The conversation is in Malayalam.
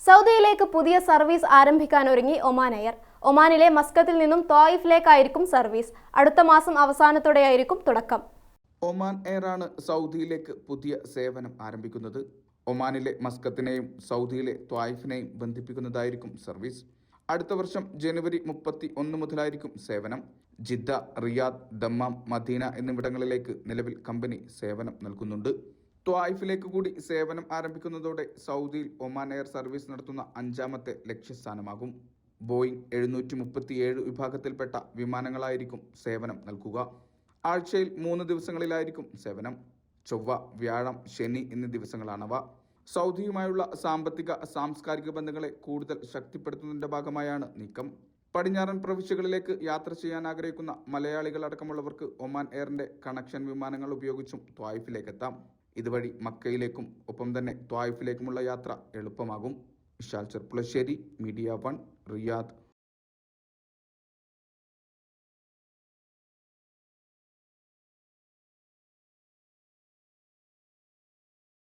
സൗദിയിലേക്ക് പുതിയ സർവീസ് ആരംഭിക്കാനൊരുങ്ങി ഒമാൻ എയർ. ഒമാനിലെ മസ്കത്തിൽ നിന്നും ത്വായിഫിലേക്കായിരിക്കും സർവീസ്. അടുത്ത മാസം അവസാനത്തോടെയായിരിക്കും തുടക്കം. ഒമാൻ എയർ ആണ് സൗദിയിലേക്ക് പുതിയ സേവനം ആരംഭിക്കുന്നത്. ഒമാനിലെ മസ്കത്തിനെയും സൗദിയിലെ ത്വായിഫിനെയും ബന്ധിപ്പിക്കുന്നതായിരിക്കും സർവീസ്. അടുത്ത വർഷം ജനുവരി 31 മുതലായിരിക്കും സേവനം. ജിദ്ദ, റിയാദ്, ദമ്മാം, മദീന എന്നിവിടങ്ങളിലേക്ക് നിലവിൽ കമ്പനി സേവനം നൽകുന്നുണ്ട്. ത്വായിഫിലേക്ക് കൂടി സേവനം ആരംഭിക്കുന്നതോടെ സൗദിയിൽ ഒമാൻ എയർ സർവീസ് നടത്തുന്ന 5ാമത്തെ ലക്ഷ്യസ്ഥാനമാകും. ബോയിങ് 737 വിഭാഗത്തിൽപ്പെട്ട വിമാനങ്ങളായിരിക്കും സേവനം നൽകുക. ആഴ്ചയിൽ 3 ദിവസങ്ങളിലായിരിക്കും സേവനം. ചൊവ്വ, വ്യാഴം, ശനി എന്നീ ദിവസങ്ങളാണവ. സൗദിയുമായുള്ള സാമ്പത്തിക സാംസ്കാരിക ബന്ധങ്ങളെ കൂടുതൽ ശക്തിപ്പെടുത്തുന്നതിന്റെ ഭാഗമായാണ് നീക്കം. പടിഞ്ഞാറൻ പ്രവിശ്യകളിലേക്ക് യാത്ര ചെയ്യാൻ ആഗ്രഹിക്കുന്ന മലയാളികളടക്കമുള്ളവർക്ക് ഒമാൻ എയറിന്റെ കണക്ഷൻ വിമാനങ്ങൾ ഉപയോഗിച്ചും ത്വായിഫിലേക്കെത്താം. ഇതുവഴി മക്കയിലേക്കും ഒപ്പം തന്നെ ത്വായിഫിലേക്കുമുള്ള യാത്ര എളുപ്പമാകും. Vishal Cherpulassery, media 1, Riyadh.